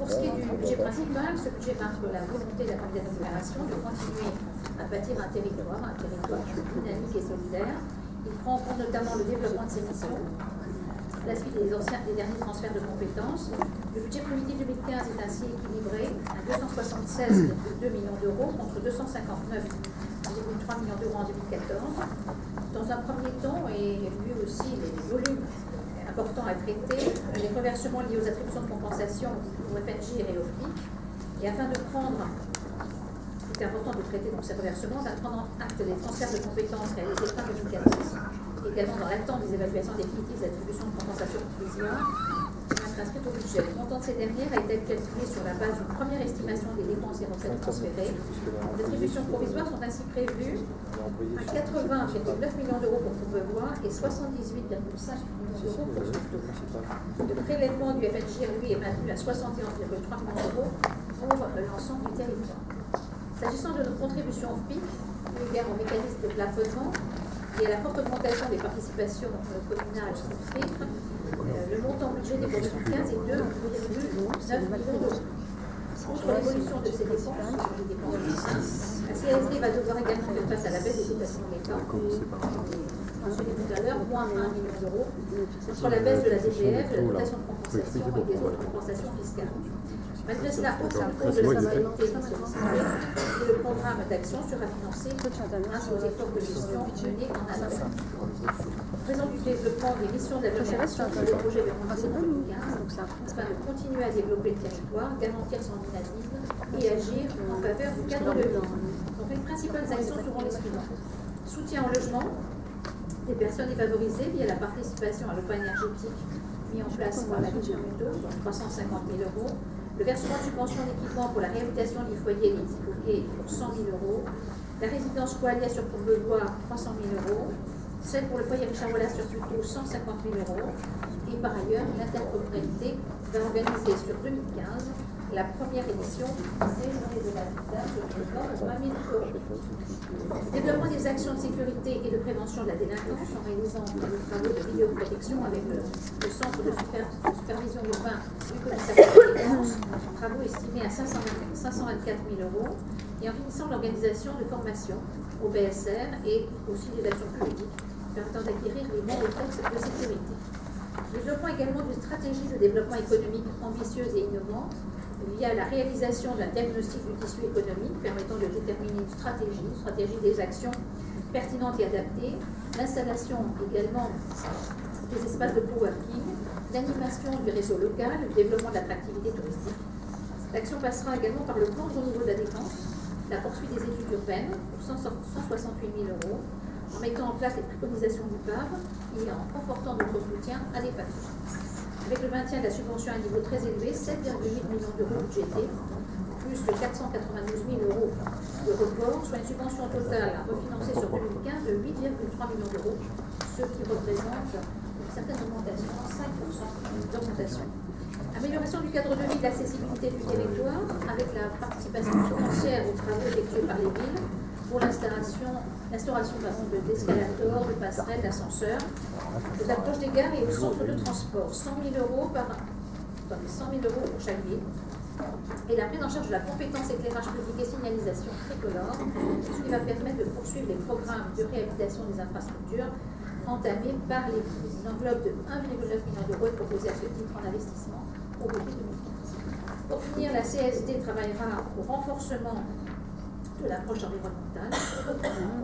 Pour ce qui est du budget principal, ce budget marque la volonté de la candidate d'agglomération de continuer à bâtir un territoire dynamique et solidaire. Il prend en compte notamment le développement de ses missions, la suite des derniers transferts de compétences. Le budget primitif 2015 est ainsi équilibré à 276,2 millions d'euros contre 259,3 millions d'euros en 2014. Dans un premier temps, et vu aussi les volumes importants à traiter, les reversements liés aux attributions de compensation au FNJ et au FPIC, et afin de prendre, c'est important de traiter donc ces reversements, de prendre acte des transferts de compétences réalisés fin 2014, également dans l'attente des évaluations définitives d'attribution de compensation provisoire, inscrite au budget. Le montant de ces dernières a été calculé sur la base d'une première estimation des dépenses et recettes transférées. Les attributions provisoires sont ainsi prévues à 80,9 millions d'euros pour Courbevoie et 78,5 millions d'euros pour Souffleau. Le prélèvement du FNJ, lui, est maintenu à 61,3 millions d'euros pour l'ensemble du territoire. S'agissant de notre contribution au FPIC, eu égard au mécanisme de plafonnement et à la forte augmentation des participations communales souscrites, le montant budgété pour 2015 est de 2,9 millions d'euros. Outre l'évolution de ces dépenses, la CSD va devoir également faire face à la baisse des dotations de l'État. Mentionné tout à l'heure, moins 1 million d'euros, contre la baisse de la DGF, de la dotation de compensation et des autres compensations fiscales. Malgré cela, aucun cause de la fiscalité n'est sollicité et le programme d'action sera financé grâce aux efforts de gestion menés en amont. Présent du développement des missions d'agglomération sur le projet de rentrée en 2015, afin de continuer à développer le territoire, garantir son dynamisme et agir en faveur du cadre de vie. Donc les principales actions seront les suivantes. Soutien au logement des personnes défavorisées via la participation à l'OPA énergétique mis en place par la ville de Muto, donc 350 000 euros. Le versement de subventions d'équipement pour la réhabilitation du foyer des Ticoquets pour 100 000 euros. La résidence Coalia sur Courbevoie, 300 000 euros. Celle pour le foyer Richard Wallace sur Puteaux, 150 000 euros. Et par ailleurs, l'intercommunalité va organiser sur 2015 la première édition des Journées de l'habitat de 20 000 euros. Développement des actions de sécurité et de prévention de la délinquance en réalisant des travaux de vidéoprotection avec le centre de supervision urbain du commissariat de défense, travaux estimés à 524 000 euros, et en finissant l'organisation de formations au BSR et aussi des actions publiques permettant d'acquérir les bons réflexes de sécurité. Développement également d'une stratégie de développement économique ambitieuse et innovante via la réalisation d'un diagnostic du tissu économique permettant de déterminer une stratégie des actions pertinentes et adaptées, l'installation également des espaces de coworking, l'animation du réseau local, le développement de l'attractivité touristique. Cette action passera également par le plan au niveau de la défense, la poursuite des études urbaines pour 168 000 euros, en mettant en place les préconisations du PAV et en confortant notre soutien à des facteurs. Avec le maintien de la subvention à un niveau très élevé, 7,8 millions d'euros budgétés, plus 492 000 euros de report, soit une subvention totale à refinancer sur 2015 de 8,3 millions d'euros, ce qui représente une certaine augmentation, 5% d'augmentation. Amélioration du cadre de vie et de l'accessibilité du territoire, avec la participation financière aux travaux effectués par les villes, pour l'instauration d'escalators, de passerelles, d'ascenseurs, aux approches des gares et aux centres de transport. 100 000 euros pour chaque ville. Et la prise en charge de la compétence éclairage public et signalisation tricolore, ce qui va permettre de poursuivre les programmes de réhabilitation des infrastructures entamés par les villes. Une enveloppe de 1,9 million d'euros est proposée à ce titre en investissement au budget 2015. Pour finir, la CSD travaillera au renforcement de l'approche environnementale,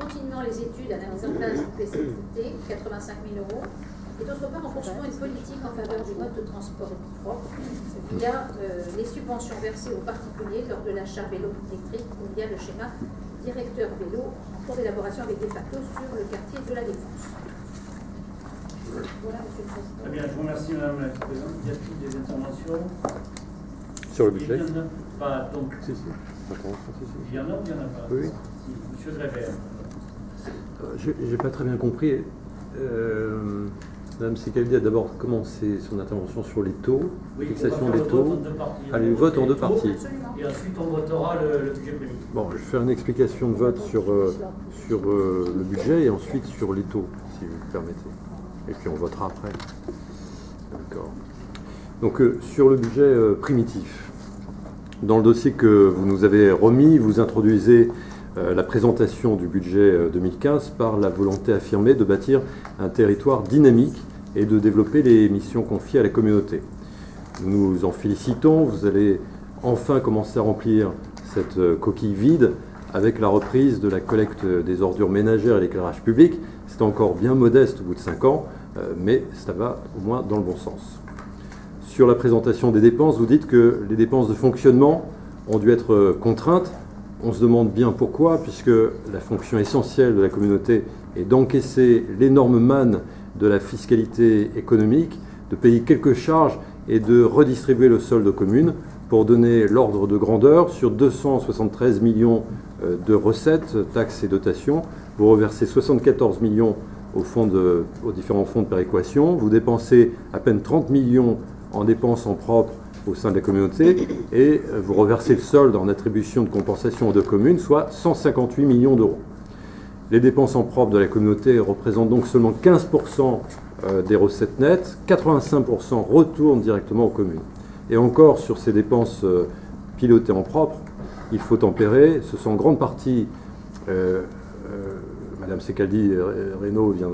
continuant les études à la mise en place du PCT, 85 000 euros, et d'autre part en poursuivant une politique en faveur du mode de transport propre via les subventions versées aux particuliers lors de l'achat vélo électrique ou via le schéma directeur vélo en cours d'élaboration avec des factos sur le quartier de la Défense. Voilà, Monsieur le Président. Très bien, je vous remercie, Madame la Présidente. Y a-t-il des interventions sur le budget? Il n'y en a pas, donc. Si. Il y en a ou il n'y en a pas? Oui. Monsieur Drebert. Je n'ai pas très bien compris. Madame Secaldi a d'abord commencé son intervention sur les taux, oui, fixation des taux. Allez, le vote en deux parties. Et ensuite, on votera le budget primitif. Bon, je vais faire une explication de vote sur le budget et ensuite sur les taux, si vous me permettez. Et puis on votera après. D'accord. Donc, sur le budget primitif, Dans le dossier que vous nous avez remis, vous introduisez la présentation du budget 2015 par la volonté affirmée de bâtir un territoire dynamique et de développer les missions confiées à la communauté. Nous nous en félicitons, vous allez enfin commencer à remplir cette coquille vide avec la reprise de la collecte des ordures ménagères et l'éclairage public. C'est encore bien modeste au bout de 5 ans, mais ça va au moins dans le bon sens. Sur la présentation des dépenses, vous dites que les dépenses de fonctionnement ont dû être contraintes. On se demande bien pourquoi, puisque la fonction essentielle de la communauté est d'encaisser l'énorme manne de la fiscalité économique, de payer quelques charges et de redistribuer le solde aux communes pour donner l'ordre de grandeur. Sur 273 millions de recettes, taxes et dotations, vous reversez 74 millions aux différents fonds de péréquation, vous dépensez à peine 30 millions en dépenses en propre au sein de la communauté et vous reversez le solde en attribution de compensation aux 2 communes, soit 158 millions d'euros. Les dépenses en propre de la communauté représentent donc seulement 15% des recettes nettes, 85% retournent directement aux communes. Et encore sur ces dépenses pilotées en propre, il faut tempérer, ce sont en grande partie, Madame Secaldi-Reynaud vient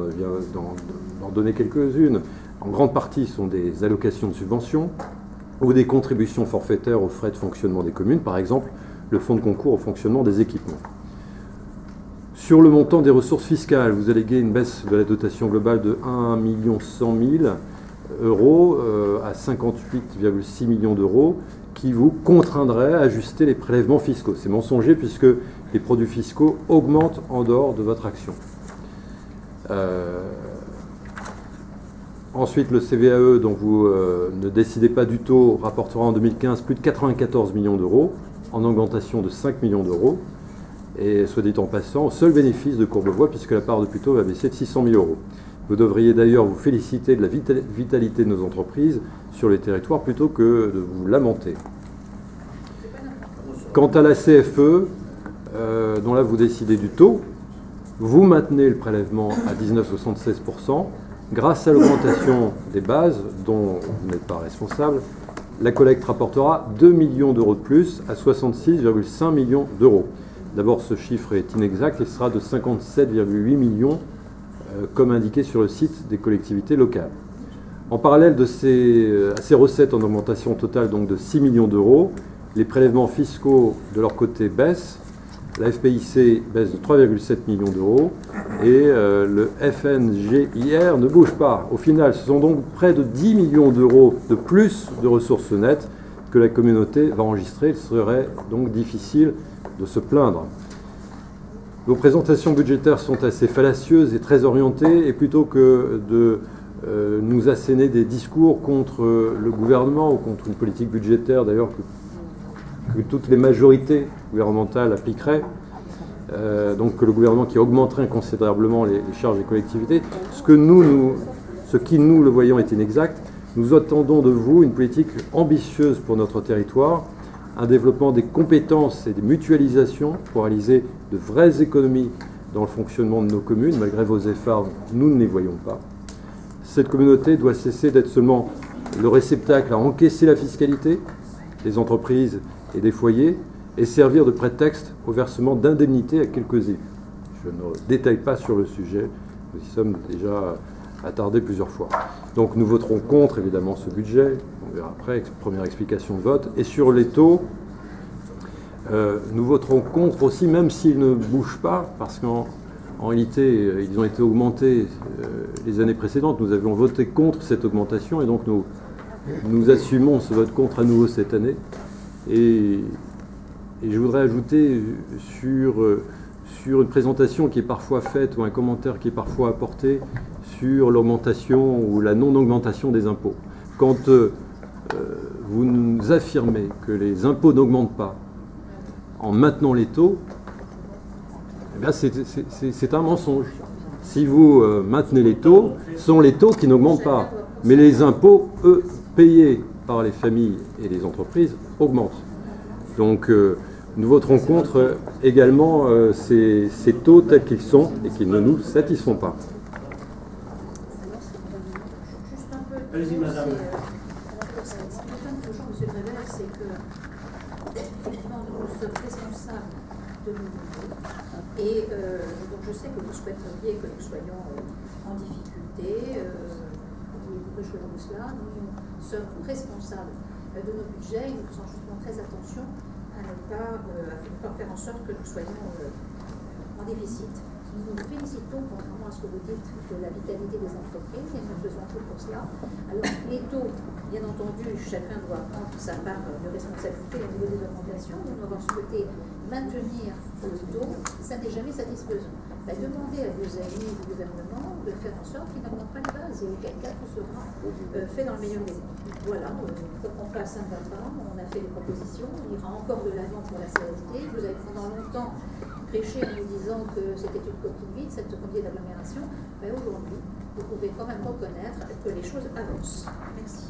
d'en donner quelques-unes, en grande partie sont des allocations de subventions ou des contributions forfaitaires aux frais de fonctionnement des communes, par exemple le fonds de concours au fonctionnement des équipements. Sur le montant des ressources fiscales, vous alléguez une baisse de la dotation globale de 1 100 000 euros à 58,6 millions d'euros qui vous contraindrait à ajuster les prélèvements fiscaux. C'est mensonger puisque les produits fiscaux augmentent en dehors de votre action. Ensuite, le CVAE, dont vous ne décidez pas du taux, rapportera en 2015 plus de 94 millions d'euros, en augmentation de 5 millions d'euros. Et soit dit en passant, au seul bénéfice de Courbevoie, puisque la part de Puteaux va baisser de 600 000 euros. Vous devriez d'ailleurs vous féliciter de la vitalité de nos entreprises sur les territoires plutôt que de vous lamenter. Quant à la CFE, dont là vous décidez du taux, vous maintenez le prélèvement à 19,76%. Grâce à l'augmentation des bases, dont vous n'êtes pas responsable, la collecte rapportera 2 millions d'euros de plus à 66,5 millions d'euros. D'abord, ce chiffre est inexact, il sera de 57,8 millions, comme indiqué sur le site des collectivités locales. En parallèle à ces recettes en augmentation totale donc de 6 millions d'euros, les prélèvements fiscaux de leur côté baissent. La FPIC baisse de 3,7 millions d'euros et le FNGIR ne bouge pas. Au final, ce sont donc près de 10 millions d'euros de plus de ressources nettes que la communauté va enregistrer. Il serait donc difficile de se plaindre. Vos présentations budgétaires sont assez fallacieuses et très orientées, et plutôt que de nous asséner des discours contre le gouvernement ou contre une politique budgétaire d'ailleurs que toutes les majorités gouvernementales appliqueraient, donc que le gouvernement qui augmenterait considérablement les charges des collectivités, ce qui nous le voyons est inexact. Nous attendons de vous une politique ambitieuse pour notre territoire, un développement des compétences et des mutualisations pour réaliser de vraies économies dans le fonctionnement de nos communes. Malgré vos efforts, nous ne les voyons pas. Cette communauté doit cesser d'être seulement le réceptacle à encaisser la fiscalité des entreprises et des foyers et servir de prétexte au versement d'indemnités à quelques élus. Je ne détaille pas sur le sujet, nous y sommes déjà attardés plusieurs fois. Donc nous voterons contre évidemment ce budget, on verra après, première explication de vote. Et sur les taux, nous voterons contre aussi, même s'ils ne bougent pas, parce qu'en réalité, ils ont été augmentés les années précédentes. Nous avions voté contre cette augmentation et donc nous assumons ce vote contre à nouveau cette année. Et je voudrais ajouter sur une présentation qui est parfois faite ou un commentaire qui est parfois apporté sur l'augmentation ou la non-augmentation des impôts. Quand vous nous affirmez que les impôts n'augmentent pas en maintenant les taux, eh bien c'est un mensonge. Si vous maintenez les taux, ce sont les taux qui n'augmentent pas. Mais les impôts, eux, payés par les familles et les entreprises, augmentent. Donc nous voterons contre également ces taux tels qu'ils sont et qui ne nous satisfont pas. Allez-y, madame. Ce qui m'étonne toujours, M. Prévert, c'est que effectivement, nous sommes responsables de nos budgets. Et donc je sais que vous souhaiteriez que nous soyons en difficulté. Vous rejoignez cela. Nous sommes responsables de nos budgets et nous faisons justement très attention à ne pas faire en sorte que nous soyons en déficit. Nous nous félicitons, contrairement à ce que vous dites, de la vitalité des entreprises et nous faisons tout pour cela. Alors, les taux, bien entendu, chacun doit prendre sa part de responsabilité au niveau des augmentations. Nous avons souhaité maintenir le taux, ça n'est jamais satisfaisant. Demandez à vos amis du gouvernement de faire en sorte qu'ils n'augmentent pas les bases et auquel cas tout sera fait dans le meilleur des mondes. Voilà, pour qu'on fasse un pas, on a fait des propositions, on ira encore de l'avant pour la CSD. Vous avez pendant longtemps prêché en nous disant que c'était une coquille vide, cette coquille d'agglomération, mais aujourd'hui, vous pouvez quand même reconnaître que les choses avancent. Merci.